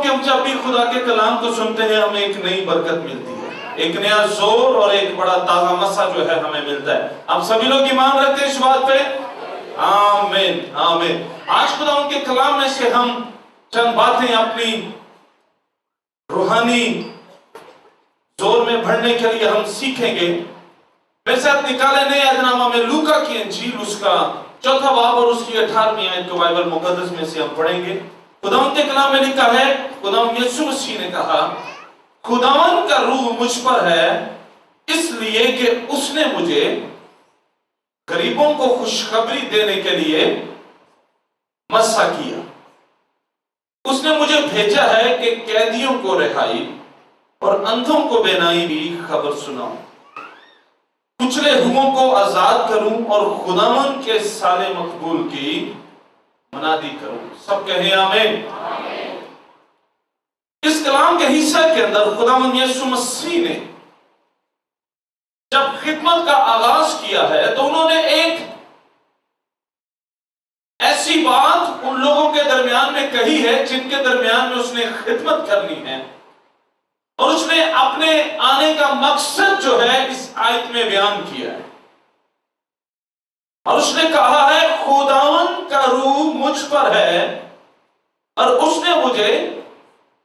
कि हम जब भी खुदा के कलाम को सुनते हैं हमें एक नई बरकत मिलती है, एक नया जोर और एक बड़ा ताजा मसा जो है हमें मिलता है। आप सभी लोग ईमान रखते हैं इस बात पे? आमीन आमीन। आज खुदा उनके कलाम में से हम चंद बातें अपनी रूहानी जोर में भरने के लिए हम सीखेंगे। मेरे साथ निकाले नए अहदनामा में लूका की इंजील उसका 4वां बाब और उसकी 18वीं आयत को बाइबल मुकद्दस में से हम पढ़ेंगे। खुदावंद के कलाम में लिखा है, खुदावंद यीशु मसीह ने कहा, खुदावंद का रूह मुझ पर है इसलिए कि उसने मुझे गरीबों को खुशखबरी देने के लिए मसा किया। उसने मुझे भेजा है कि कैदियों को रिहाई और अंधों को बेनाई की खबर सुनाऊं, कुचले हुओं को आजाद करूं और खुदावंद के साले मकबूल की मनादी करूं। सब कहें आमीन। इस कलाम के हिस्से के अंदर खुदावंद यीशु मसीह ने जब खिदमत का आगाज किया है तो उन्होंने एक ऐसी बात उन लोगों के दरमियान में कही है जिनके दरमियान में उसने खिदमत करनी है, और उसने अपने आने का मकसद जो है इस आयत में बयान किया है। और उसने कहा है, खुदावंद का रूह मुझ पर है और उसने मुझे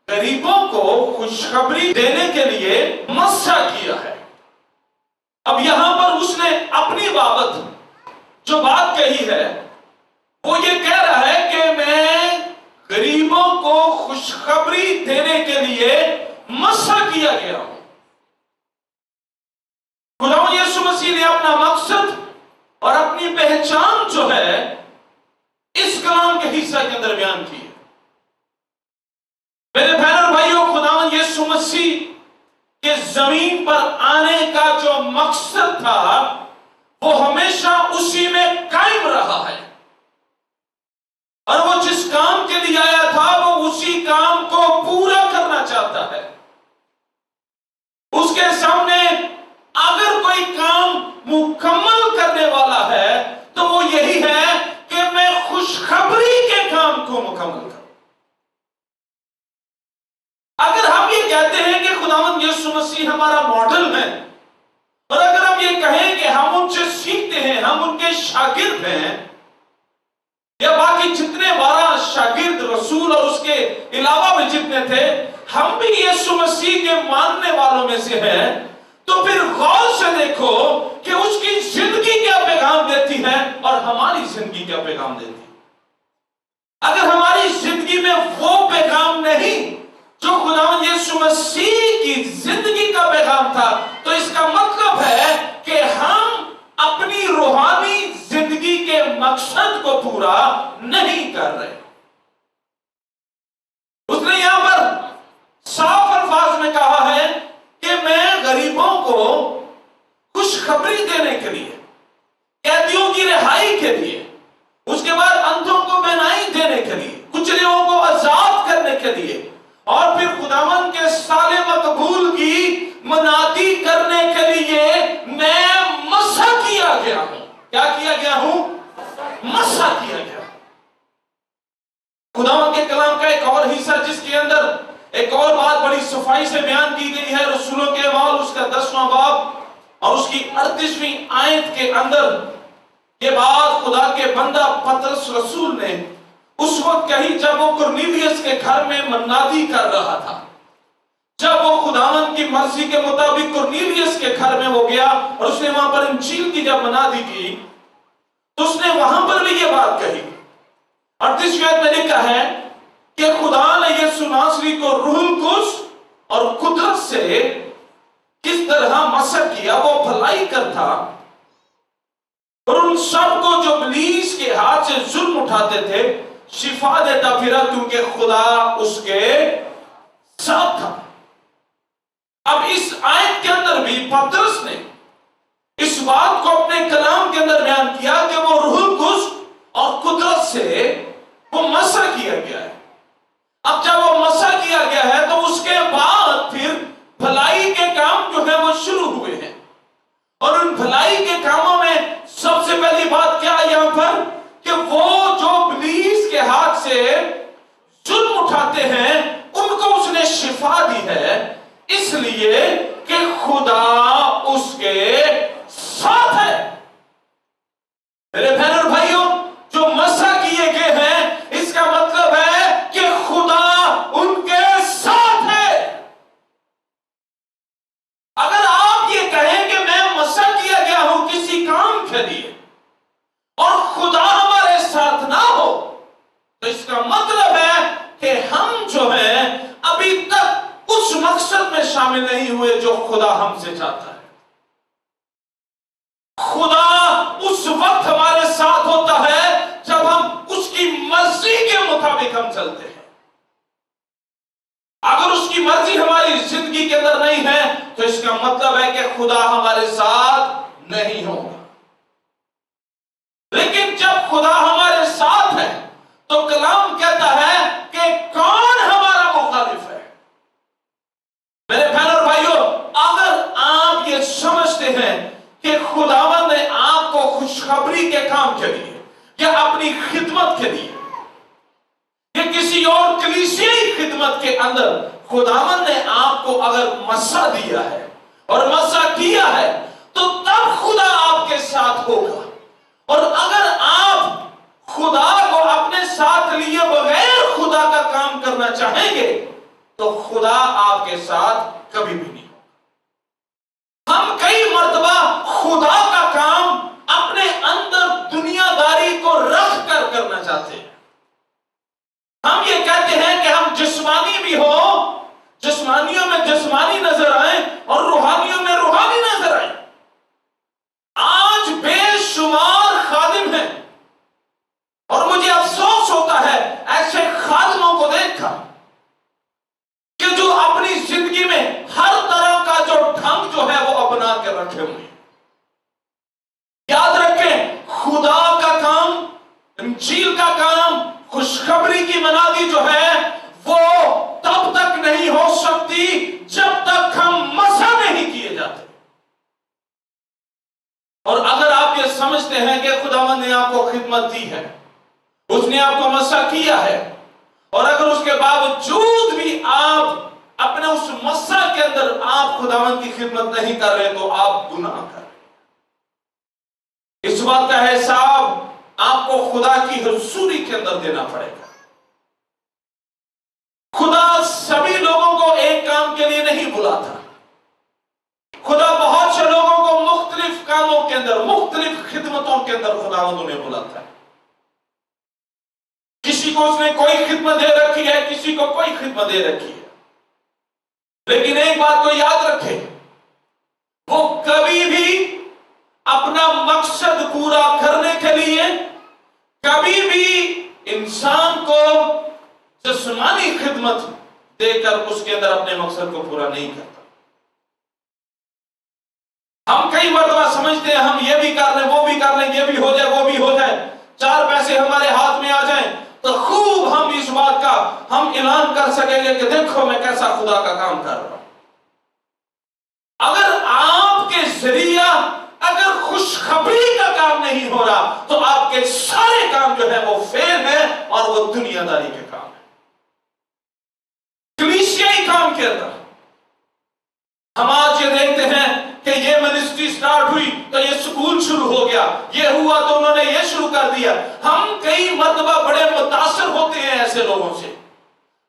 गरीबों को खुशखबरी देने के लिए मसा किया है। अब यहां पर उसने अपनी बाबत जो बात कही है वो ये कह रहा है कि मैं गरीबों को खुशखबरी देने के लिए मसा किया गया हूं। खुदावंद यीशु मसीह ने अपना मकसद और अपनी पहचान जो है इस कलाम के हिस्से के अंदर बयान की है। मेरे बहन और भाइयों, खुदावंद यीशु मसीह के जमीन पर आने का जो मकसद था वो हमेशा उसी में कायम रहा है, और वो जिस काम के लिए आया था वो उसी काम को पूरा करना चाहता है। उसके सामने अगर कोई काम मुकम्मल करने वाला है तो वो यही है कि मैं खुशखबरी के काम को मुकम्मल करूं। अगर हम ये कहते हैं कि खुदावंद यीशु मसीह हमारा मॉडल है, और अगर हम ये कहें कि हम उनसे सीखते हैं, हम उनके शागिर्द हैं, या बाकी जितने 12 शागिर्द रसूल और उसके अलावा भी जितने थे हम भी यीशु मसीह के मानने वालों में से हैं, तो फिर गौर से देखो कि उसकी जिंदगी क्या पैगाम देती है और हमारी जिंदगी क्या पैगाम देती है। अगर हमारी जिंदगी में वो पैगाम नहीं जो खुदावंद यीशु मसीह की जिंदगी का पैगाम था, तो इसका मतलब है कि हम अपनी रूहानी जिंदगी के मकसद को पूरा नहीं कर रहे। उसने यहां पर साफ अल्फाज में कहा है कि मैं गरीबों को खुशखबरी देने के लिए, कैदियों की रिहाई के लिए, उसके बाद अंधों को बेनाई देने के लिए, कुचलियों को आजाद करने के लिए, और फिर खुदावंद के साले मकबूल की मनादी करने के लिए मैं मसा किया गया हूं। क्या किया गया हूं? मसा किया गया। खुदावंद के कलाम का एक और हिस्सा जिसके अंदर एक और बात बड़ी सफाई से बयान की गई है, रसूलों के अमाल उसका 10वां बाब और उसकी 38वीं आयत के अंदर के बाद खुदा के बंदा पतरस रसूल ने उस वक्त कही जब वो कुरनेलियस के घर में मन्नादी कर रहा था, जब वो खुदावंद की मर्जी के मुताबिक कुरनेलियस के घर में हो गया और उसने वहां पर इंजील की जब मनादी की तो उसने वहां पर भी ये बात कही। 38वीं आयत में लिखा है कि खुदा ने यीशु नासरी को रूहुल कुद्स और कुदरत से किस तरह मसा किया, वो भलाई करता और उन सबको जो इब्लीस के हाथ से जुल्म उठाते थे शिफा देता फिरा, क्योंकि खुदा उसके साथ था। अब इस आयत के अंदर भी पतरस ने इस बात को अपने कलाम के अंदर बयान किया कि वो रूहुल कुद्स और कुदरत से वो मसा किया गया है। अब जब वो मसा किया गया है तो उसके बाद फिर भलाई के काम जो है वो शुरू हुए हैं, और उन भलाई के कामों में सबसे पहली बात क्या है यहां पर कि वो जो इब्लीस के हाथ से जुल्म उठाते हैं उनको शिफा दी है, इसलिए कि खुदा उसके साथ है। मेरे बहन और भाइयों, जो मसा किए गए हैं, इसका मतलब है कि खुदा उनके साथ है। अगर आप ये कहें कि मैं मसा किया गया हूं किसी काम के लिए और खुदा हमारे साथ ना हो, तो इसका मतलब है कि हम जो है अभी तक उस मकसद में शामिल नहीं हुए जो खुदा हमसे चाहता है। खुदा उस वक्त हमारे साथ होता है जब हम उसकी मर्जी के मुताबिक हम चलते हैं। अगर उसकी मर्जी हमारी जिंदगी के अंदर नहीं है तो इसका मतलब है कि खुदा हमारे साथ नहीं होगा। लेकिन जब खुदा हमारे साथ है तो कलाम कहता है कि कौन हमारा मुखालिफ है। मेरे बहन और भाइयों, अगर आप ये समझते हैं कि खुदावंद ने आपको खुशखबरी के काम के लिए या अपनी खिदमत के लिए या किसी और कलीसियाई खिदमत के अंदर खुदावंद ने आपको अगर मसा दिया है और मसा किया है, तो तब खुदा आपके साथ होगा। और अगर आप खुदा को अपने साथ लिए बगैर खुदा का काम करना चाहेंगे तो खुदा आपके साथ कभी भी नहीं। हम कई मर्तबा खुदा का काम अपने अंदर दुनियादारी को रख कर करना चाहते हैं। हम ये कहते हैं कि हम जिस्मानी भी हो, जिस्मानियों में जिस्मानी नजर आए और रूहानियों में रूहानी नजर आए। आज बेशुमार खादिम हैं और मुझे अफसोस होता है ऐसे खादिमों को देखकर कि जो अपनी जिंदगी में हर तरह का जो ढंग जो है वो अपना के रखे हुए हैं। याद रखें, खुदा का काम, इंजील का काम, खुशखबरी की मनादी जो है वो तब तक नहीं हो सकती जब तक हम मसा नहीं किए जाते। और अगर आप ये समझते हैं कि खुदावंद ने आपको खिदमत दी है, उसने आपको मसा किया है, और अगर उसके बावजूद भी आप अपने उस मसा के अंदर आप खुदावंद की खिदमत नहीं कर रहे, तो आप गुनाह कर रहे। इस बात का हिसाब आपको खुदा की हुजूरी के अंदर देना पड़ेगा। खुदा सभी लोगों को एक काम के लिए नहीं बुलाता। खुदा बहुत से लोगों को मुख्तलिफ कामों के अंदर, मुख्तलिफ खिदमतों के अंदर खुदावंद उन्हें बुलाता है। किसी को उसने कोई खिदमत दे रखी है, किसी को कोई खिदमत दे रखी है। लेकिन एक बात को याद रखें, वो कभी भी अपना मकसद पूरा करने के लिए कभी भी इंसान को जिस्मानी खिदमत देकर उसके अंदर अपने मकसद को पूरा नहीं करता। हम कई मर्तबा समझते हैं हम ये भी कर लें, वो भी कर लें, ये भी हो जाए, वो भी हो जाए, चार पैसे हमारे हाथ में आ जाएं तो खूब हम इस बात का हम ऐलान कर सकेंगे कि देखो मैं कैसा खुदा का काम कर रहा हूं। अगर आपके जरिया अगर खुशखबरी का काम नहीं हो रहा तो आपके सारे काम जो है वो फेल है और वो दुनियादारी के काम है। कलीसियाई काम के अंदर हम आज ये देखते हैं कि ये मिनिस्ट्री स्टार्ट हुई तो ये स्कूल शुरू हो गया, ये हुआ तो उन्होंने ये शुरू कर दिया। हम कई मर्तबा बड़े मुतासर होते हैं ऐसे लोगों से।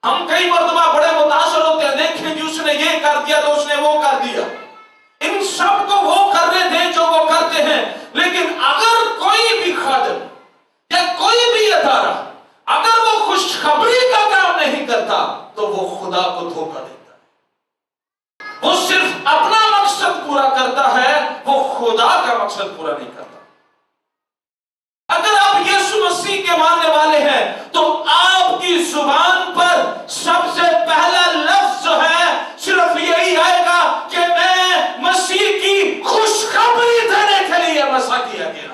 हम कई मर्तबा बड़े मुतासर होते हैं, देखें कि उसने ये कर दिया तो उसने वो कर दिया। इन सब को वो करने दें जो वो करते हैं। लेकिन अगर कोई भी खादिम या कोई भी अदारा अगर वो खुशखबरी का काम नहीं करता तो वो खुदा को धोखा देता है। वो सिर्फ अपना मकसद पूरा करता है, वो खुदा का मकसद पूरा नहीं करता। अगर आप यीशु मसीह के मानने वाले हैं तो आपकी जुबान पर सबसे पहला लफ्ज जो है सिर्फ यही आएगा कि मैं मसीह की खुशखबरी देने के लिए मसा किया गया।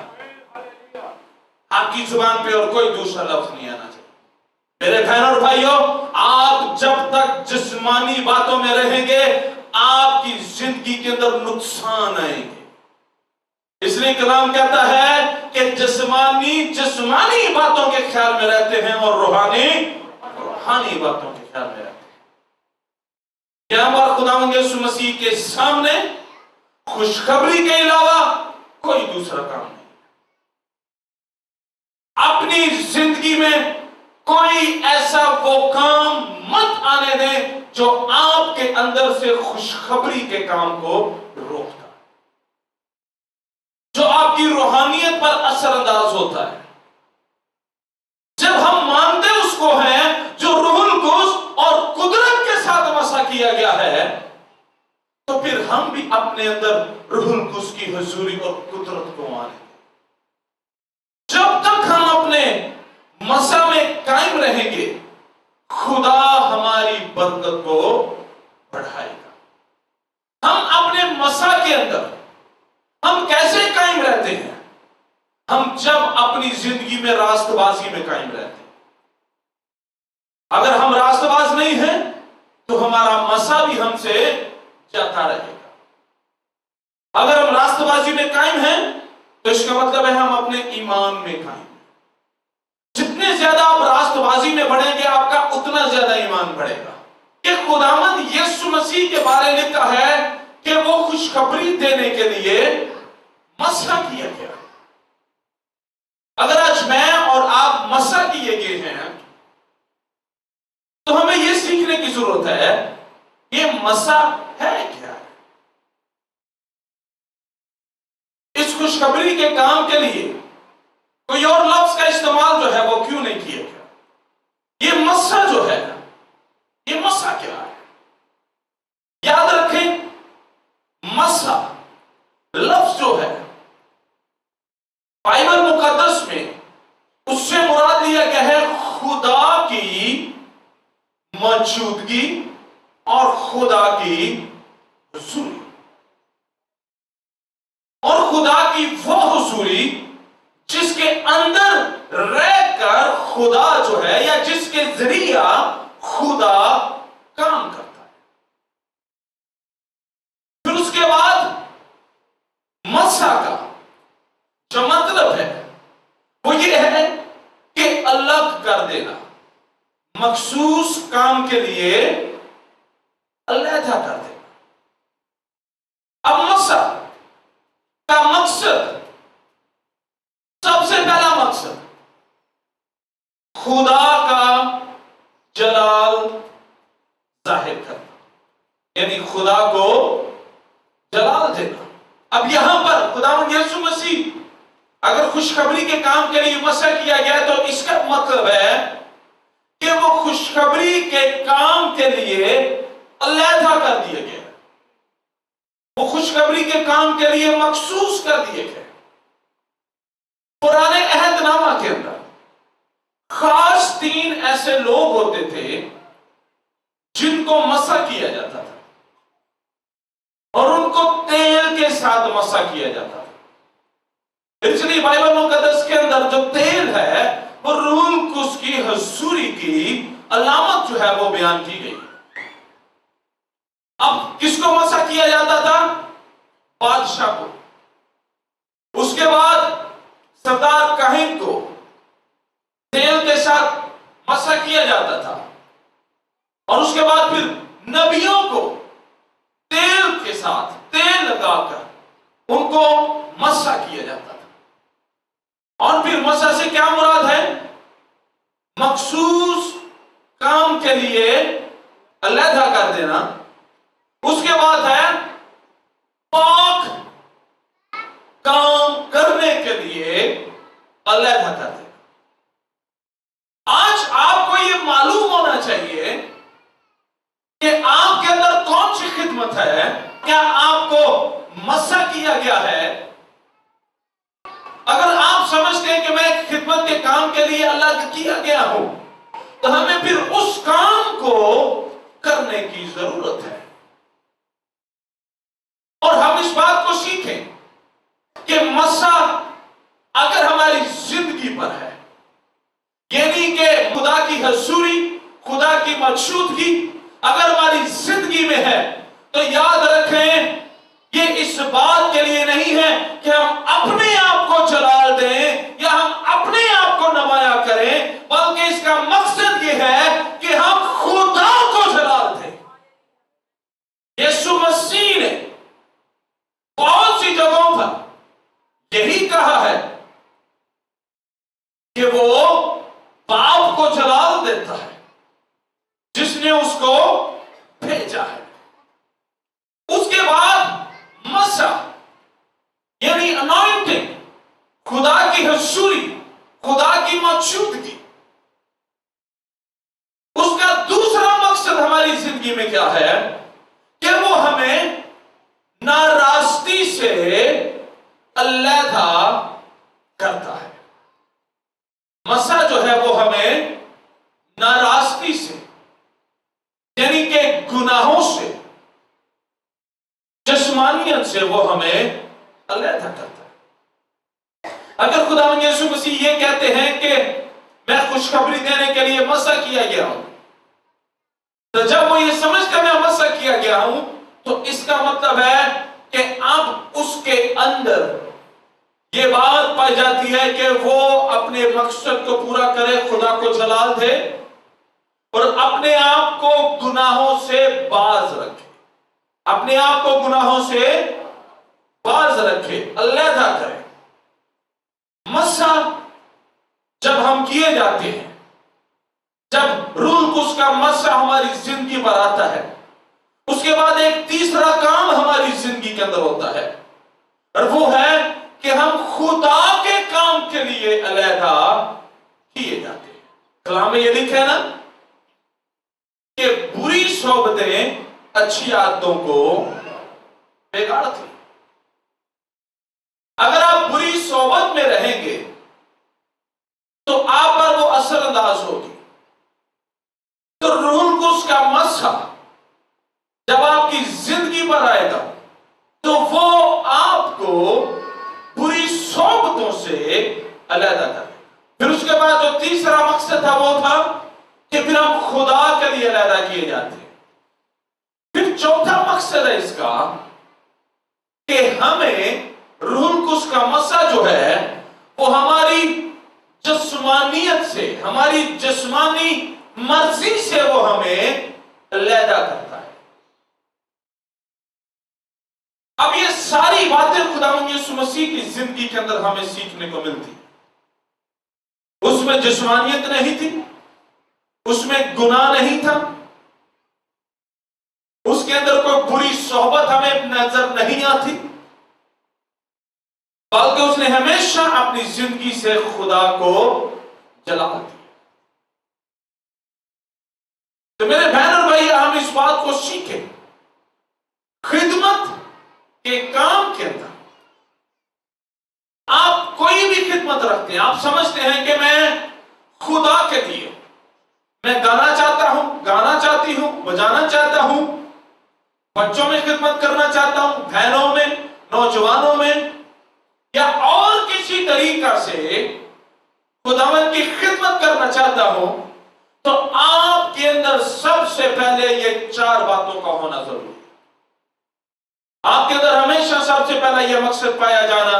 आपकी जुबान पे और कोई दूसरा लफ्ज नहीं आना चाहिए। मेरे बहनों और भाइयों, आप जब तक जिस्मानी बातों में रहेंगे आपकी जिंदगी के अंदर नुकसान आएंगे। इसलिए कलाम कहता है कि जिस्मानी बातों के ख्याल में रहते हैं और रूहानी बातों के ख्याल में रहते हैं। यहां पर खुदावंद यीशु मसीह के सामने खुशखबरी के अलावा कोई दूसरा काम नहीं। अपनी जिंदगी में कोई ऐसा वो काम मत आने दें जो आपके अंदर से खुशखबरी के काम को रोकता है, जो आपकी रूहानियत पर असरअंदाज होता है। जब हम मानते उसको हैं जो रूहुल कुद्स और कुदरत के साथ मसा किया गया है, तो फिर हम भी अपने अंदर रूहुल कुद्स की हुजूरी और कुदरत को मानेंगे। जब तक हम अपने मसा में कायम रहेंगे, खुदा हमारी बरकत को बढ़ाएगा। हम अपने मसा के अंदर हम कैसे कायम रहते हैं? हम जब अपनी जिंदगी में रास्तबाजी में कायम रहते हैं। अगर हम रास्तबाज नहीं हैं तो हमारा मसा भी हमसे जाता रहेगा। अगर हम रास्तबाजी में कायम हैं तो इसका मतलब है हम अपने ईमान में कायम। जितने ज्यादा आप रास्तबाजी में बढ़ेंगे, आपका उतना ज्यादा ईमान बढ़ेगा। कि खुदावंद यीशु मसीह के बारे में लिखा है कि वो खुशखबरी देने के लिए मसा किया गया। अगर आज मैं और आप मसा किए गए हैं तो हमें यह सीखने की जरूरत है ये मसा है क्या। इस खुशखबरी के काम के लिए कोई और लफ्ज का इस्तेमाल जो है वो क्यों नहीं किया गया? ये मसा जो है, ये मसा क्या है? याद रखें, मसा लफ्ज जो है बाइबल मुकद्दस में उससे मुराद लिया गया है खुदा की मौजूदगी और खुदा की हुजूरी, और खुदा की वो हुजूरी जिसके अंदर रहकर खुदा जो है या जिसके जरिया खुदा काम करता है। फिर उसके बाद मसा का जो मतलब है वो ये है कि अलग कर देना, मखसूस काम के लिए अलहदा कर देना। अब मसा का मकसद, सबसे पहला मकसद खुदा का जलाल जाहिर करना, यानी खुदा को जलाल देना। अब यहां पर खुदावंद यीशु मसीह अगर खुशखबरी के काम के लिए मसा किया गया तो इसका मतलब है कि वो खुशखबरी के काम के लिए अलहदा कर दिए गए, वो खुशखबरी के काम के लिए मखसूस कर दिए गए। पुराने अहदनामा के अंदर खास 3 ऐसे लोग होते थे जिनको मसा किया जाता था और उनको तेल के साथ मसा किया जाता था। इसलिए बाइबल मुकद्दस के अंदर जो तेल है वो रूहुल कुद्स की हुजूरी की अलामत जो है वो बयान की गई। अब किसको मसा किया जाता था? बादशाह को। उसके बाद सरदार काहिन को तेल के साथ मसा किया जाता था, और उसके बाद फिर नबियों को तेल के साथ तेल लगाकर उनको मसा किया जाता था। और फिर मसा से क्या मुराद है? मखसूस काम के लिए अलहदा कर देना। उसके बाद है पाक काम करने के लिए अलहदा कर देना। आज आपको यह मालूम होना चाहिए कि आपके अंदर कौन सी खिदमत है। क्या आपको मसा किया गया है? अगर आप समझते हैं कि मैं खिदमत के काम के लिए अलग किया गया हूं, तो हमें फिर उस काम को करने की जरूरत है। और हम इस बात को सीखें कि मसा अगर हमारी जिंदगी पर है, यानी कि खुदा की हुजूरी, खुदा की मौजूदगी अगर हमारी जिंदगी में है, तो याद रखें ये इस बात के लिए नहीं है कि हम अपने आप को जलाल दें या हम अपने आप को नमाया करें, बल्कि इसका मकसद ये है कि हम खुदा को जलाल दें। देता है जिसने उसको भेजा है। उसके बाद मसा यानी अनॉइंटिंग, खुदा की हजूरी, खुदा की मौजूदगी। उसका दूसरा मकसद हमारी जिंदगी में क्या है कि वो हमें नाराजगी से अलहदा करता है। मसा जो है वो हमें नाराजगी से यानी कि गुनाहों से, जिस्मानियत से वो हमें अलहदा करता है। अगर खुदावंद यीशु मसीह ये कहते हैं कि मैं खुशखबरी देने के लिए मसा किया गया हूं, तो जब वो ये समझकर मैं मसा किया गया हूं तो इसका मतलब है कि अब उसके अंदर ये बात पाई जाती है कि वो अपने मकसद को पूरा करे, खुदा को जलाल दे और अपने आप को गुनाहों से बाज रखे, अपने आप को गुनाहों से बाज रखे, अलहदा करे। मसा जब हम किए जाते हैं, जब रूह कुछ का मसा हमारी जिंदगी पर आता है, उसके बाद एक तीसरा काम हमारी जिंदगी के अंदर होता है और वो है कि हम खुदा के काम के लिए अलहदा किए जाते हैं। कलाम में ये लिखा है ना कि बुरी सोबतें अच्छी आदतों को बिगाड़ती। अगर आप बुरी सोबत में रहेंगे तो आप पर वो असरअंदाज होगी। तो रूह कुछ का मसा जब आपकी जिंदगी पर आएगा तो वो आपको बुरी सोबतों से अलहदा करे। फिर उसके बाद जो तीसरा मकसद था वो था कि फिर हम खुदा के लिए अलहदा किए जाते हैं। फिर चौथा मकसद है इसका कि हमें रूह कुछ का मसा जो है वो हमारी जिस्मानियत से, हमारी जिस्मानी मर्जी से वो हमें अलहदा करता है। अब ये सारी बातें खुदावंद यीशु मसीह की जिंदगी के अंदर हमें सीखने को मिलती। उसमें जिस्मानियत नहीं थी, उसमें गुनाह नहीं था, उसके अंदर कोई बुरी सोहबत हमें नजर नहीं आती, बल्कि उसने हमेशा अपनी जिंदगी से खुदा को जला दिया। तो मेरे बहन और भाई, हम इस बात को सीखें, खिदमत के काम के अंदर आप कोई भी खिदमत रखते हैं, आप समझते हैं कि मैं खुदा के लिए, मैं गाना चाहता हूं, गाना चाहती हूं, बजाना चाहता हूं, बच्चों में खिदमत करना चाहता हूं, बहनों में, नौजवानों में, या और किसी तरीका से खुदावंद की खिदमत करना चाहता हूं, तो आपके अंदर सबसे पहले ये चार बातों का होना जरूरी है। आपके अंदर हमेशा सबसे पहला यह मकसद पाया जाना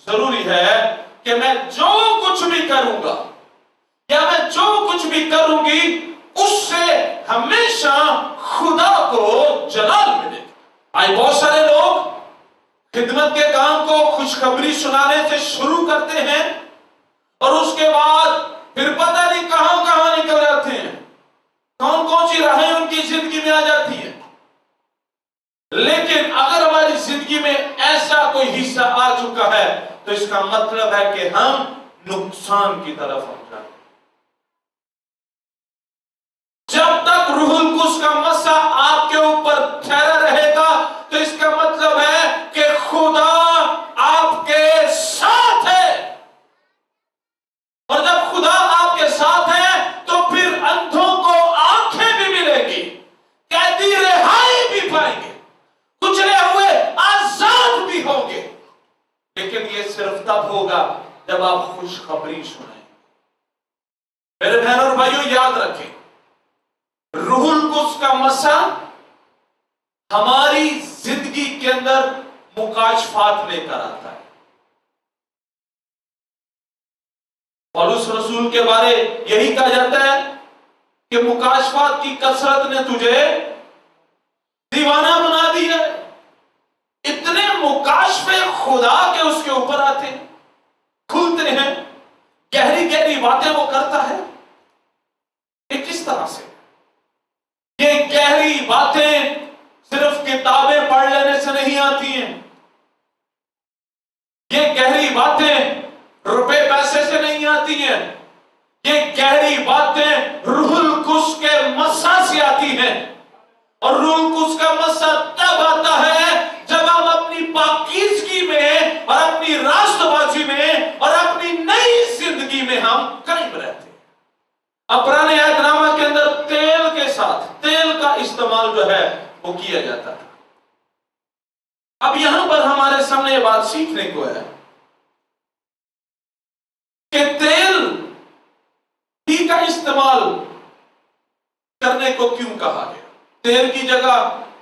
जरूरी है कि मैं जो कुछ भी करूंगा या मैं जो कुछ भी करूंगी उससे हमेशा खुदा को जलाल मिले। आज बहुत सारे लोग खिदमत के काम को खुशखबरी सुनाने से शुरू करते हैं और उसके बाद फिर पता नहीं कहां कहां निकल जाते हैं, कौन कौन सी राहें उनकी जिंदगी में आ जाती है। लेकिन अगर हमारी जिंदगी में ऐसा कोई हिस्सा आ चुका है तो इसका मतलब है कि हम नुकसान की तरफ हम जाते। जब तक रूहुल कुद्स का मसा आपके ऊपर ठहरा रहेगा तो इसका मतलब है कि खुदा आपके साथ है, और जब खुदा आपके साथ है तो फिर अंधों को आंखें भी मिलेगी, कैदी रिहाई भी पाएंगे, कुचले हुए आजाद भी होंगे। लेकिन ये सिर्फ तब होगा जब आप खुशखबरी सुने। मेरे बहन और भाइयों, याद रखें, रूहुल कुद्स का मसा हमारी जिंदगी के अंदर मुकाशफात लेकर आता है। पौलुस रसूल के बारे यही कहा जाता है कि मुकाशफात की कसरत ने तुझे दीवाना बना दिया। इतने मुकाशफे खुदा के उसके ऊपर आते हैं, खुलते हैं, गहरी गहरी बातें वो करता है। एक किस तरह से? ये गहरी बातें सिर्फ किताबें पढ़ लेने से नहीं आती हैं। ये गहरी बातें रुपए पैसे से नहीं आती हैं। ये गहरी बातें रूहुल कुद्स के मस्सा से आती हैं। और रूहुल कुद्स का मस्सा तब आता है जब हम अपनी पाकीज़गी में और अपनी रास्तबाजी में और अपनी नई जिंदगी में हम कायम रहते हैं। अब पुराने अहदनामा के अंदर तेल के साथ तेल का इस्तेमाल जो है वो किया जाता था। अब यहां पर हमारे सामने ये बात सीखने को है कि तेल ही का इस्तेमाल करने को क्यों कहा गया? तेल की जगह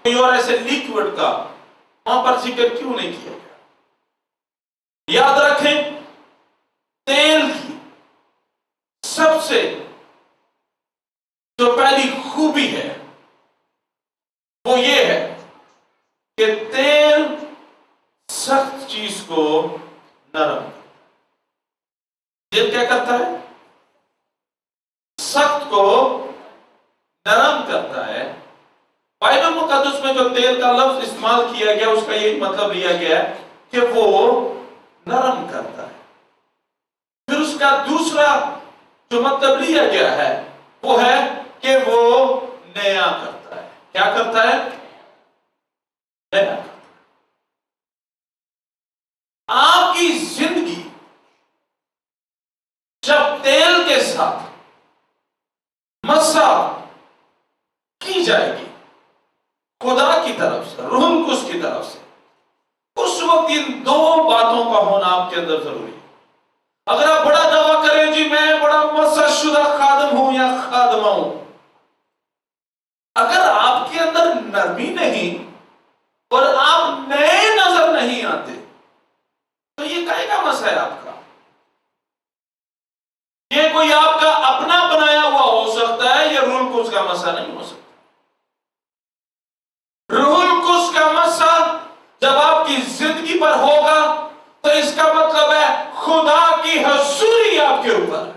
कोई और ऐसे लिक्विड का वहां पर जिक्र क्यों नहीं किया गया? याद रखें, तेल की सबसे जो पहली खूबी है वो ये है कि तेल सख्त चीज को नरम, तेल क्या करता है? सख्त को नरम करता है। बाइबल मुकद्दस में जो तेल का लफ्ज इस्तेमाल किया गया उसका यही मतलब लिया गया है कि वो नरम करता है। फिर उसका दूसरा जो मतलब लिया गया है वो है कि वो नया करता है। क्या करता है? नया करता है। आपकी जिंदगी जब तेल के साथ मस्सा की जाएगी खुदा की तरफ से, रूहुल कुद्स की तरफ से, उस वक्त इन दो बातों का होना आपके अंदर जरूरी है। अगर आप बड़ा दावा करें जी मैं बड़ा मस्सा शुदा खादम हूं या खादमा हूं, अगर आपके अंदर नरमी नहीं और आप नए नजर नहीं आते तो ये काहे का मस्सा है आपका? ये कोई आपका अपना बनाया हुआ हो सकता है, ये रूहुल कुद्स का मस्सा नहीं हो सकता। रूहुल कुद्स का मस्सा जब आपकी जिंदगी पर होगा तो इसका मतलब है खुदा की हजूरी आपके ऊपर है।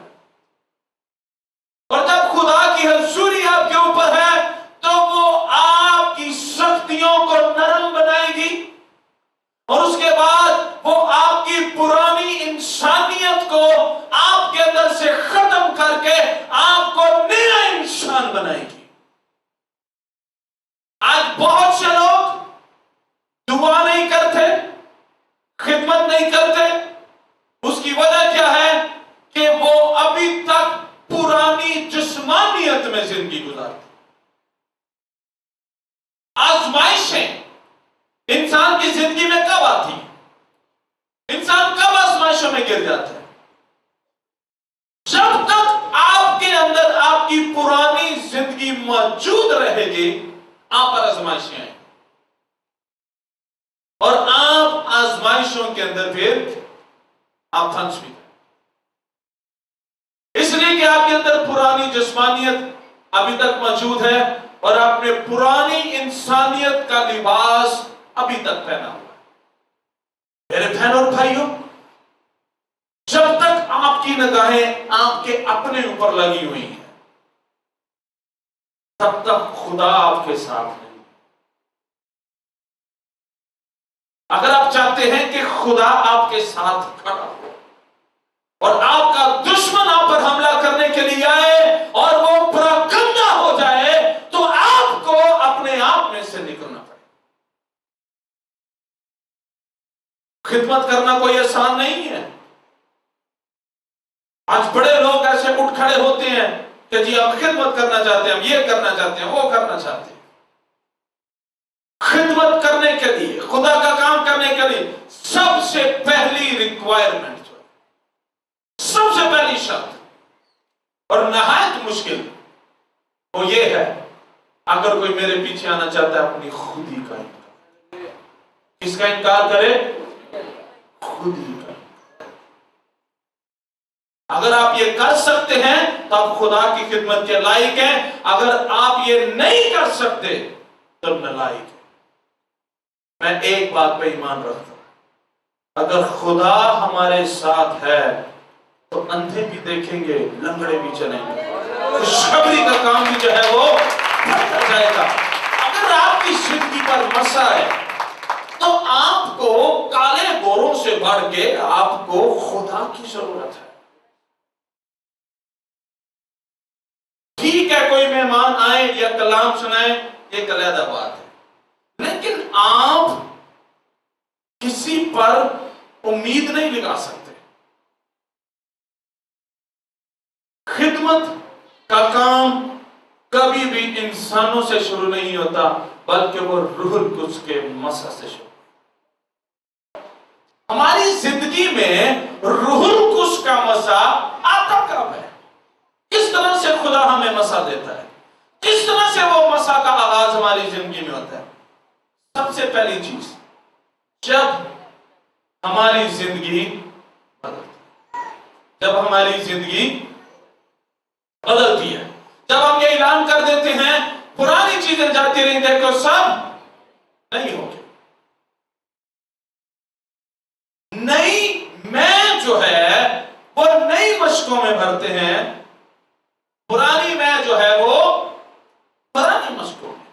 और जब खुदा की हजूरी आपके ऊपर है तो वो आपकी शक्तियों को नरम बनाएगी और उसके बाद वो आपकी पुरानी इंसानियत को आपके अंदर से खत्म करके आपको नया इंसान बनाएगी। आज बहुत से लोग दुआ नहीं करते, खिदमत नहीं करते। उसकी वजह क्या है कि वो अभी तक पुरानी जिस्मानियत में जिंदगी गुजारते। आजमाइशें इंसान की जिंदगी में कब आती? इंसान कब आजमाइशों में गिर जाता है? जब तक आपके अंदर आपकी पुरानी जिंदगी मौजूद रहेगी आप पर आजमाइशें आएंगी और आप आजमाइशों के अंदर फिर आप फंस भी जाए, इसलिए कि आपके अंदर पुरानी जिस्मानियत अभी तक मौजूद है और आपने पुरानी इंसानियत का लिबास अभी तक पहना हुआ है। मेरे बहन और भाइयों, जब तक आपकी निगाहें आपके अपने ऊपर लगी हुई हैं तब तक खुदा आपके साथ नहीं। अगर आप चाहते हैं कि खुदा आपके साथ खड़ा हो और आपका दुश्मन आप पर हमला करने के लिए आए और वो परागंदा हो जाए तो आपको अपने आप में से निकलना पड़े। खिदमत करना कोई आसान नहीं है। आज बड़े लोग ऐसे उठ खड़े होते हैं कि जी हम खिदमत करना चाहते हैं, हम ये करना चाहते हैं, वो करना चाहते हैं। खिदमत करने के लिए, खुदा का काम करने के लिए सबसे पहली रिक्वायरमेंट जो है, सबसे पहली शर्त और नहायत मुश्किल वो ये है, अगर कोई मेरे पीछे आना चाहता है अपनी खुद ही का इनकार। किसका इनकार करे? खुद ही का। अगर आप ये कर सकते हैं तो आप खुदा की खिदमत के लायक हैं। अगर आप ये नहीं कर सकते तो नालायक है। मैं एक बात पे ईमान रखता हूं, अगर खुदा हमारे साथ है तो अंधे भी देखेंगे, लंगड़े भी चलेंगे। खुशखबरी का काम भी जो है वो बढ़ता जाएगा। अगर आपकी जिंदगी पर मसा है तो आपको काले गोरों से बढ़ के आपको खुदा की जरूरत है। ठीक है, कोई मेहमान आए या कलाम सुनाए, ये अलग बात है, लेकिन आप किसी पर उम्मीद नहीं लगा सकते। खिदमत का काम कभी भी इंसानों से शुरू नहीं होता, बल्कि वो रूहुल कुद्स के मसा से शुरू। हमारी जिंदगी में रूहुल कुद्स का मसा आता कब है? किस तरह से खुदा हमें मसा देता है? किस तरह से वो मसा का आगाज हमारी जिंदगी में होता है? सबसे पहली चीज, जब हमारी जिंदगी बदलती है। जब हमारी जिंदगी बदलती है, जब हम ये ऐलान कर देते हैं पुरानी चीजें जाती रही, देखो सब नहीं होगी, नई मैं जो है वो नई मशकों में भरते हैं, पुरानी मैं जो है वो पुरानी मशकों में।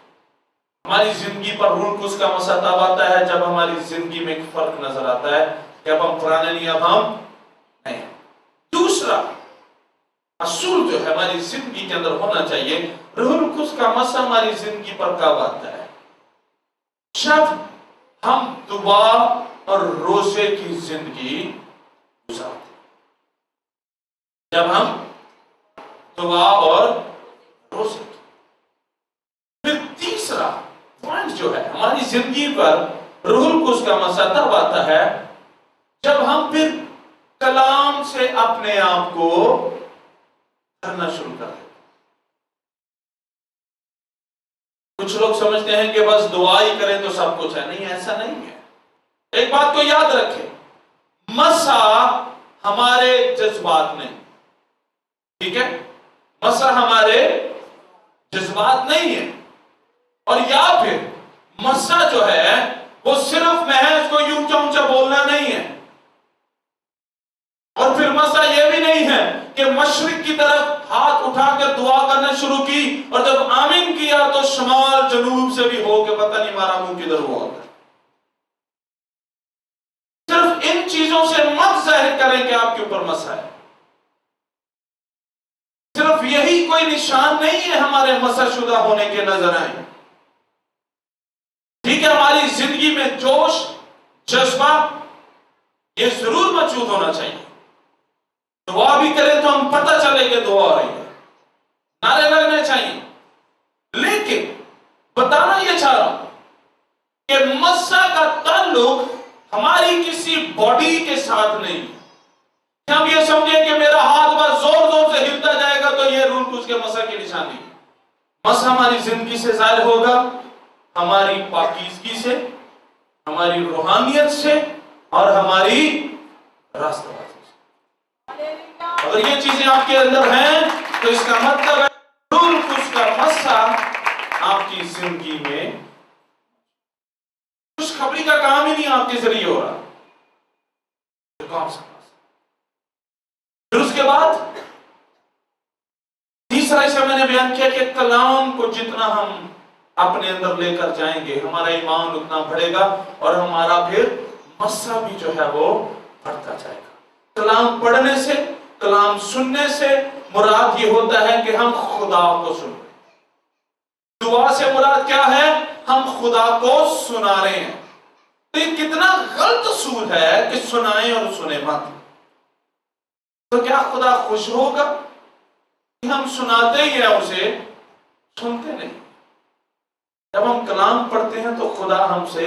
हमारी जिंदगी पर रूहुल कुद्स का मसा तब आता है जब हमारी जिंदगी में एक फर्क नजर आता है कि अब हम पुराने नहीं, अब हम नहीं। दूसरा असूल जो है हमारी जिंदगी के अंदर होना चाहिए, रूहुल कुद्स का मसा हमारी जिंदगी पर कब आता है? जब हम दुआ और रोजे की जिंदगी गुजारते, जब हम दुआ और रोजे की। फिर तीसरा पॉइंट जो है हमारी जिंदगी पर रूहुल कुद्स का मसा तब आता है जब हम फिर कलाम से अपने आप को करना शुरू कर देते। कुछ लोग समझते हैं कि बस दुआ ही करें तो सब कुछ है, नहीं, ऐसा नहीं है। एक बात को याद रखें, मसा हमारे जज्बात नहीं, ठीक है, मसा हमारे जज्बात नहीं है। और या फिर मसा जो है वो सिर्फ महज को यूं ऊंचा ऊंचा बोलना नहीं है, और फिर मसा ये भी नहीं है कि मशरिक की तरफ हाथ उठाकर दुआ करना शुरू की और जब आमीन किया तो शमाल जनूब से भी हो के पता नहीं हमारा मुंह किधर हुआ होता है। सिर्फ इन चीजों से मत जाहिर करें कि आपके ऊपर मसा है। सिर्फ यही कोई निशान नहीं है हमारे मसाशुदा होने के नजर आए। ठीक है, हमारी जिंदगी में जोश जज्बा ये जरूर मौजूद होना चाहिए। दुआ भी करें तो हम पता चले कि दुआ हो रही है, नारे लगने चाहिए। लेकिन बताना यह चाह रहा हूं कि मसा का ताल्लुक हमारी किसी बॉडी के साथ नहीं है। हम ये समझे कि मेरा हाथ बस जोर जोर से हिलता जाएगा तो ये रूहुल कुद्स के मसा की निशानी। मसा हमारी जिंदगी से जाहिर होगा हमारी पाकीज़गी से, हमारी रूहानियत से और हमारी रास्तेबाजी से। अगर ये चीजें आपके अंदर हैं तो इसका मतलब है रूहुल कुद्स का मसा आपकी जिंदगी में खुशखबरी का काम ही नहीं आपके जरिए हो रहा। फिर उसके बाद तीसरा हिस्सा मैंने बयान किया कि कलाम को जितना हम अपने अंदर लेकर जाएंगे हमारा ईमान उतना बढ़ेगा और हमारा फिर मसा भी जो है वो बढ़ता जाएगा। कलाम पढ़ने से, कलाम सुनने से मुराद ये होता है कि हम खुदा को सुन रहे हैं। दुआ से मुराद क्या है? हम खुदा को सुना रहे हैं। तो ये कितना गलत असूल है कि सुनाएं और सुने मत। तो क्या खुदा खुश होगा कि हम सुनाते ही हैं उसे, सुनते नहीं? जब हम कलाम पढ़ते हैं तो खुदा हमसे।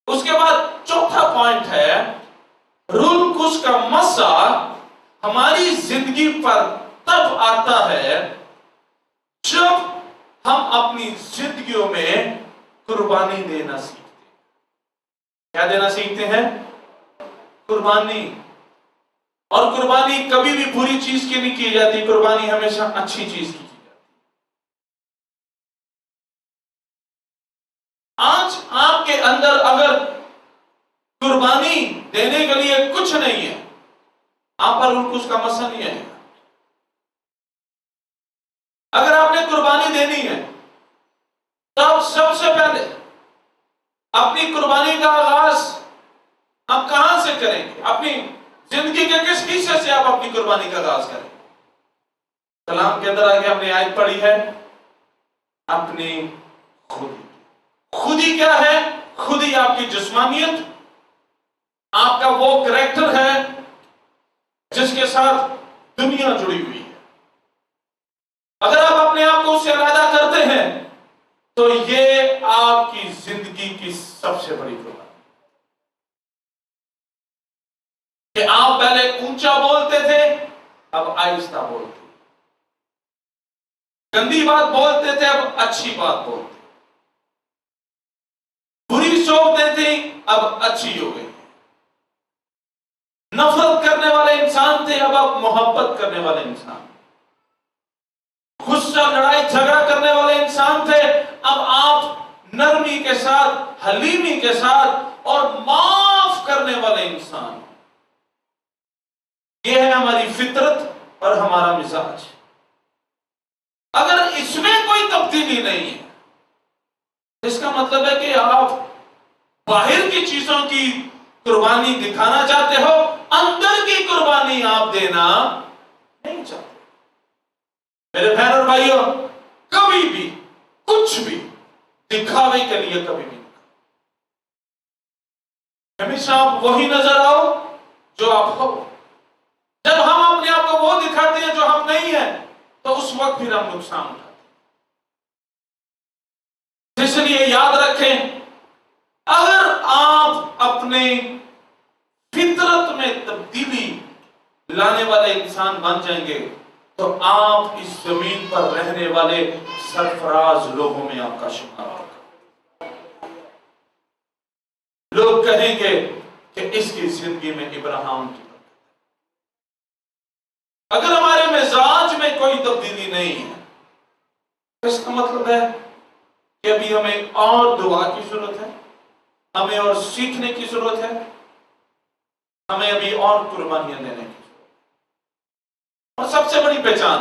उसके बाद चौथा पॉइंट है रूहुल कुद्स का मसा हमारी जिंदगी पर तब आता है जब हम अपनी जिंदगियों में कुर्बानी देना सीखते हैं। क्या देना सीखते हैं? कुर्बानी। और कुर्बानी कभी भी बुरी चीज की नहीं की जाती, कुर्बानी हमेशा अच्छी चीज की जाती। आज आपके अंदर अगर कुर्बानी देने के लिए कुछ नहीं है, आप पर रूहुल कुद्स का मसा नहीं आएगा। अगर आपने कुर्बानी देनी है तो आप सबसे पहले अपनी कुर्बानी का आगाज आप कहां से करेंगे? अपनी जिंदगी के किस हिस्से से आप अपनी कुर्बानी का आगाज करें? कलाम के अंदर आगे हमने आयत पढ़ी है, अपनी खुदी। खुदी क्या है? खुदी आपकी जिस्मानियत, आपका वो कैरेक्टर है जिसके साथ दुनिया जुड़ी हुई है। अगर आप अपने आप को उससे अलग करते हैं तो ये आपकी जिंदगी की सबसे बड़ी कुर्बानी। कि आप पहले ऊंचा बोलते थे, अब आहिस्ता बोलते, गंदी बात बोलते थे, अब अच्छी बात बोलते, बुरी सोचते थे, अब अच्छी हो गई, नफरत करने वाले इंसान थे, अब आप मोहब्बत करने वाले इंसान, गुस्सा लड़ाई झगड़ा करने वाले इंसान थे, अब आप नरमी के साथ, हलीमी के साथ और माफ करने वाले इंसान। यह है हमारी फितरत और हमारा मिजाज। अगर इसमें कोई तब्दीली नहीं है, इसका मतलब है कि आप बाहर की चीजों की कुर्बानी दिखाना चाहते हो, अंदर की कुर्बानी आप देना नहीं चाहते। मेरे बहन और भाइयों, कभी भी कुछ भी दिखावे के लिए कभी भी हमेशा आप वही नजर आओ जो आप हो। जब हम अपने आप को वो दिखाते हैं जो हम नहीं है, तो उस वक्त फिर हम नुकसान उठाते हैं। इसलिए याद रखें, अगर आप अपने फितरत में तब्दीली लाने वाले इंसान बन जाएंगे तो आप इस जमीन पर रहने वाले सरफराज लोगों में आपका शुमार होगा। लोग कहेंगे कि इसकी जिंदगी में इब्राहिम की। अगर हमारे मिजाज में कोई तब्दीली नहीं है तो इसका मतलब है कि अभी हमें और दुआ की जरूरत है, हमें और सीखने की जरूरत है, हमें अभी और कुर्बानियां देने की जरूरत है। और सबसे बड़ी पहचान,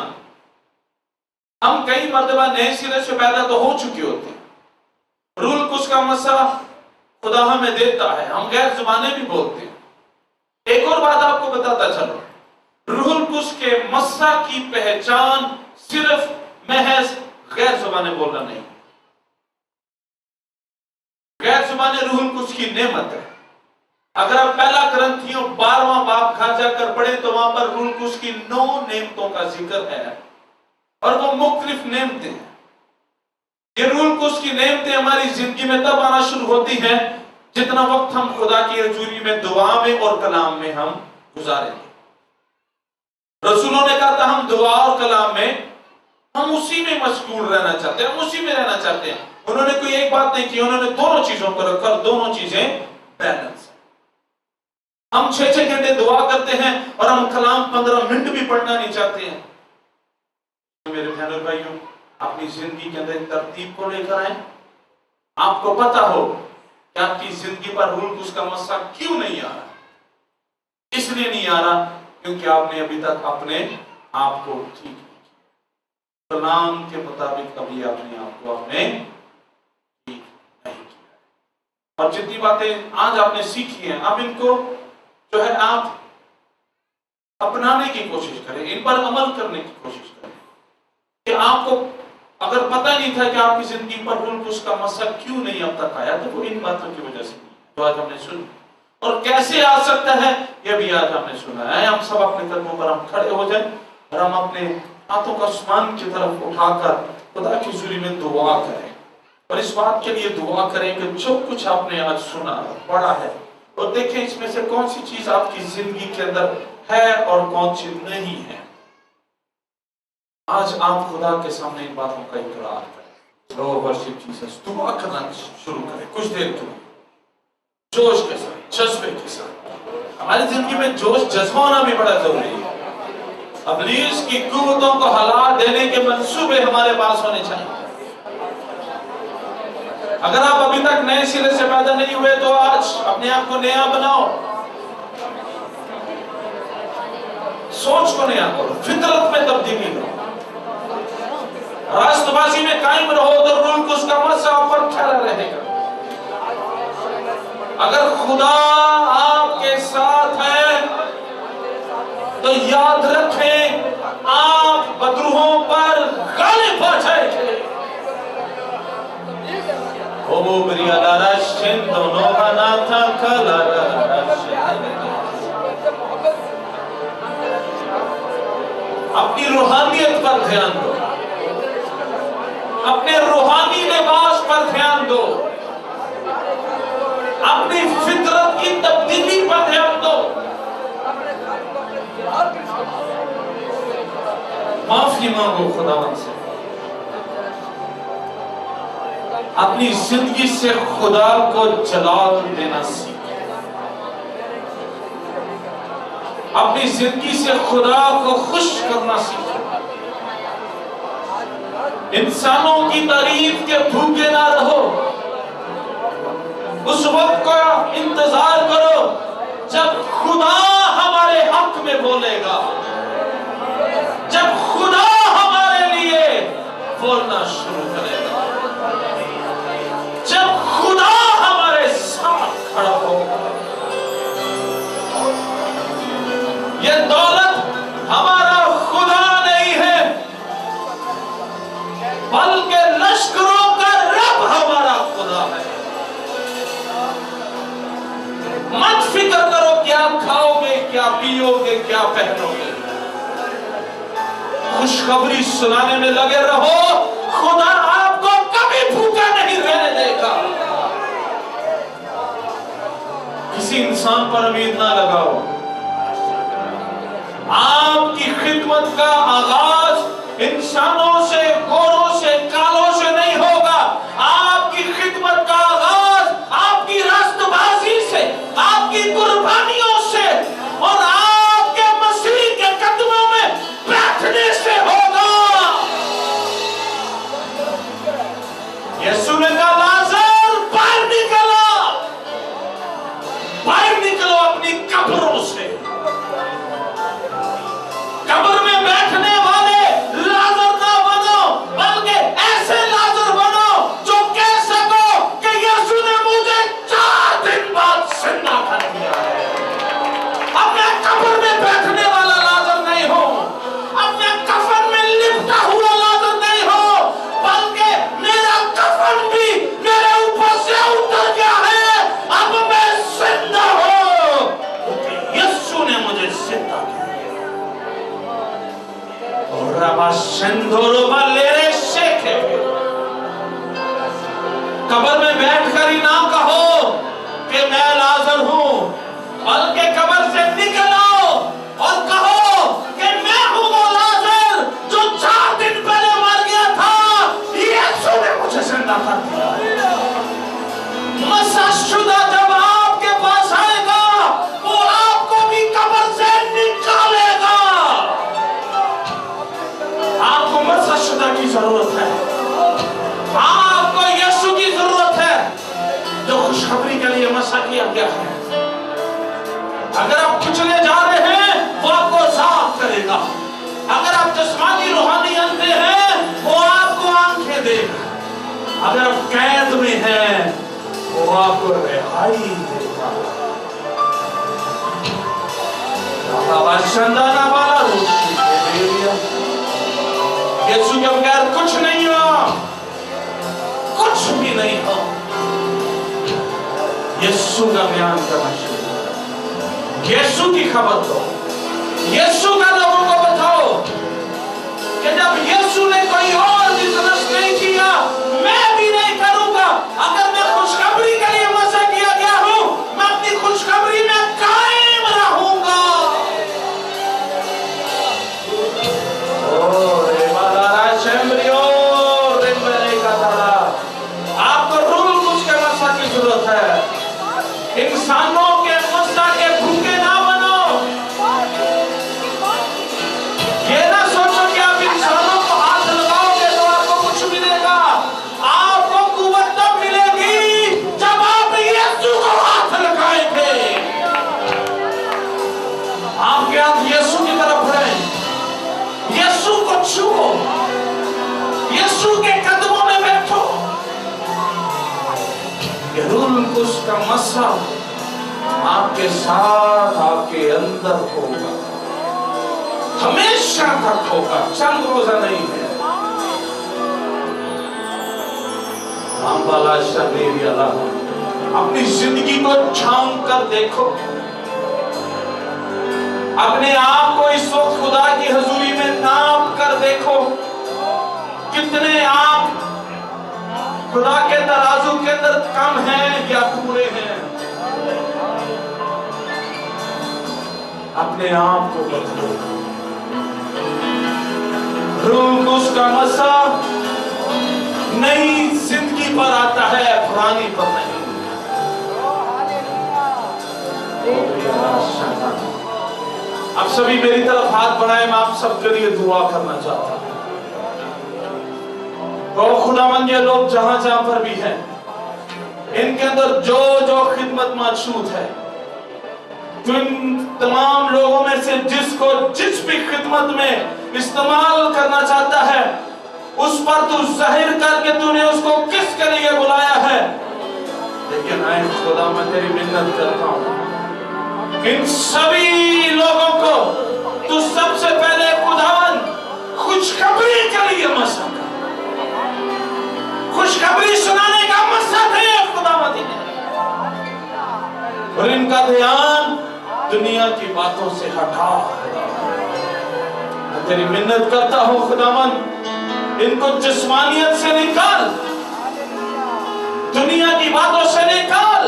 हम कई मर्तबा नए सिरे से पैदा तो हो चुके होते हैं, रूल कुछ का मसला खुदा हमें देता है, हम गैर जुबानें भी बोलते हैं। एक और बात आपको बताता चलो, रूहुल कुछ के मस्सा की पहचान सिर्फ महज गैर जुबानें बोलना नहीं, गैर जुबानें रूहुल कुछ की नेमत है। अगर आप पहला ग्रंथियों 12वां बाब घर जाकर पढ़े तो वहां पर रूहुल कुछ की 9 नेमतों का जिक्र है और वो मुख्तलिफ नेमतें हैं। ये रूहुल कुछ की नेमतें हमारी जिंदगी में तब आना शुरू होती हैं जितना वक्त हम खुदा की हजूरी में, दुआ में और कलाम में हम गुजारेंगे। रसूलों ने कहा था हम दुआ और कलाम में हम उसी में मशगूल रहना चाहते हैं, हम उसी में रहना चाहते हैं। उन्होंने कोई एक बात नहीं की, उन्होंने दोनों चीजों को रखा, दोनों चीजें बैलेंस। हम 6-6 घंटे दुआ करते हैं और हम कलाम 15 मिनट भी पढ़ना नहीं चाहते हैं। मेरे बहनों भाइयों, अपनी जिंदगी के अंदर तरतीब को लेकर आए। आपको पता हो कि आपकी जिंदगी पर रूल कुछ का मसला क्यों नहीं आ रहा? इसलिए नहीं आ रहा क्योंकि आपने अभी तक अपने आप को ठीक नहीं किया, कलाम के मुताबिक अभी अपने आप को आपने ठीक नहीं किया। और जितनी बातें आज आपने सीखी हैं, आप इनको जो है आप अपनाने की कोशिश करें, इन पर अमल करने की कोशिश करें। कि आपको अगर पता नहीं था कि आपकी जिंदगी पर रूल कुछ का मसला क्यों नहीं अब तक आया, तो वो इन बातों की वजह से नहीं, तो आज हमने सुनी। और कैसे आ सकता है यह भी आज हमने सुना है। हम सब अपने कदमों पर हम खड़े हो जाएं और हम अपने हाथों को आसमान की तरफ उठाकर खुदा की हुजूरी में दुआ करें और इस बात के लिए दुआ करें कि जो कुछ आपने आज सुना पढ़ा है, और देखें इसमें से कौन सी चीज आपकी जिंदगी के अंदर है और कौन सी नहीं है। आज आप खुदा के सामने इन बातों का इकरार करें, वर्शिप जीसस, दुआ करना शुरू करें कुछ देर के लिए, जोश के साथ, जज्बे के साथ। हमारी जिंदगी में जोश जज्बा होना भी बड़ा जरूरी है। इब्लीस की कुव्वतों को हला देने के मंसूबे हमारे पास होने चाहिए। अगर आप अभी तक नए सिरे से पैदा नहीं हुए तो आज अपने आप को नया बनाओ, सोच को नया करो, फितरत में तब्दीली करो। रास्तबाजी में कायम रहो तो रूह को उसका मसा पर ठहरा रहेगा। अगर खुदा आपके साथ है तो याद रखें आप बदरूहों पर गालिब हो जाएंगे। अपनी रूहानियत पर ध्यान दो, अपने रूहानी लिबास पर ध्यान दो, अपनी फितरत की तब्दीली पर ध्यान दो। माफी मांगो खुदावंद से, अपनी जिंदगी से खुदा को जलाल देना सीखो, अपनी जिंदगी से खुदा को खुश करना सीखो। इंसानों की तारीफ के भूखे ना रहो। उस वक्त का इंतजार करो जब खुदा हमारे हक में बोलेगा, जब खुदा हमारे लिए बोलना शुरू करेगा, जब खुदा हमारे साथ खड़ा होगा। ये दौलत हमारा खुदा नहीं है, बल्कि लश्करों का रब हमारा खुदा है। मत फिक्र करो क्या खाओगे, क्या पियोगे, क्या पहनोगे। खुशखबरी सुनाने में लगे रहो, खुदा आपको कभी भूखा नहीं रहने देगा। किसी इंसान पर उम्मीद ना लगाओ। आपकी खिदमत का आगाज इंसानों से, गोरों से, कालों से नहीं होगा। आपकी खिदमत का आगाज आपकी रास्तबाजी से, आपकी कुर्बानियों से और आपके मसीह के कदमों में बैठने से होगा। यीशु ने कहा लाज़र बाहर निकलो, बाहर निकलो अपनी कब्रों से। कब्र में बैठने वाले लाज़र ना बनो, बल्कि ऐसे लाज़र बनो जो कह सको कि यीशु ने मुझे 4 दिन बाद जिंदा कर दिया है। अब मैं कब्र में बैठने वाला लाज़र नहीं हूं, अब मैं कफन में लिपटा हुआ लाज़र नहीं हूं, बल्कि मेरा कफन भी मेरे ऊपर से उतर गया है। अब मैं जिंदा हूं क्योंकि यीशु ने मुझे जिंदा किया। कब्र में बैठकर ही ना कहो कि मैं लाज़र हूं, बल्कि कब्र से निकलो और कहो कि मैं हूं वो लाज़र जो 4 दिन पहले मर गया था। यीशु ने मुझे जिंदा कर दिया। मसाशुदा जब आपके पास आएगा वो आपको भी कब्र से निकालेगा। आपको मसाशुदा की जरूरत है, आपको यीशु की जरूरत है जो खुशखबरी के लिए मसा किया गया है। अगर आप कुचले जा रहे हैं वो आपको साफ करेगा। अगर आप जिस्मानी रूहानी अंधे हैं वो आपको आंखें देगा। अगर आप कैद में हैं वो आपको रिहाई देगा। यीशु के बगैर कुछ नहीं हो, कुछ भी नहीं हो। यीशु का बयान करना शुरू करो, यीशु की खबर दो, यीशु का लोगों को बताओ कि जब यीशु ने कोई और बिजनेस नहीं किया, मैं भी नहीं करूंगा। अगर मैं खुशखबरी के लिए मसा किया गया हूं, मैं अपनी खुशखबरी में कायम रहूंगा। आपको रूल कुछ के मसा की जरूरत है। इंसानों के मसा के भूखे ना बनो। ये ना सोचो कि आप इंसानों को हाथ लगाओगे तो आपको कुछ मिलेगा। आपको कुव्वत तब मिलेगी जब आप यीशु को हाथ लगाएंगे। आपके हाथ यीशु की तरफ बढ़े, यीशु को छुओ, यीशु के कदमों में बैठो। ये रूह कुछ का मसा आपके साथ, आपके अंदर होगा, हमेशा तक होगा, चंद रोजा नहीं है। अपनी जिंदगी को झांक कर देखो, अपने आप को इस वक्त खुदा की हजूरी में नाप कर देखो, कितने आप खुदा के तराजू के अंदर कम हैं या पूरे हैं। अपने आप को बदलो। रूह उसका मसा नई जिंदगी पर आता है, पुरानी पर नहीं। आप सभी मेरी तरफ हाथ बढ़ाएं, मैं आप सबके लिए दुआ करना चाहता हूं। तो खुदावंद ये लोग जहां जहां पर भी हैं, इनके अंदर जो जो खिदमत मौजूद है, तो इन तमाम लोगों में से जिसको जिस भी खिदमत में इस्तेमाल करना चाहता है, उस पर तू जाहिर करके तूने उसको किसके लिए बुलाया है। लेकिन आए खुदा, मैं तेरी मिन्नत करता हूं, इन सभी लोगों को तू सबसे पहले खुदावन खुशखबरी के लिए मसा कर, खुशखबरी सुनाने का मकसद है खुदावंद ने, और इनका ध्यान दुनिया की बातों से हटा। मैं तेरी मिन्नत करता हूं खुदावंद, इनको जिस्मानियत से निकाल, दुनिया की बातों से निकाल,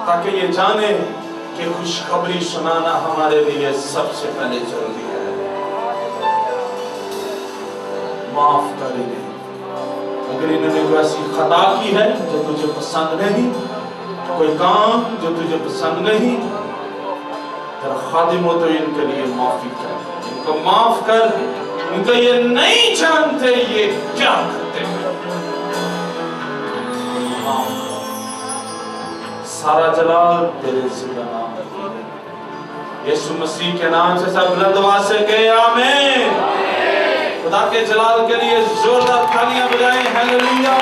ताकि ये जाने कि खुशखबरी सुनाना हमारे लिए सबसे पहले जरूरी है। माफ करेंगे अगर इन्होंने कोई ऐसी खता की है जो तुझे पसंद नहीं, कोई काम जो तुझे पसंद नहीं, तेरा खादिम हो तो इनके लिए माफी कर, इनको माफ कर। इनको ये नहीं जानते ये क्या करते हैं। सारा जलाल तेरे जिंदा नाम है, यीशु मसीह के नाम से सब बुलंद आवाज से कहे आमीन। खुदा के जलाल के लिए जोरदार तालियां बजाएं। हालेलुया।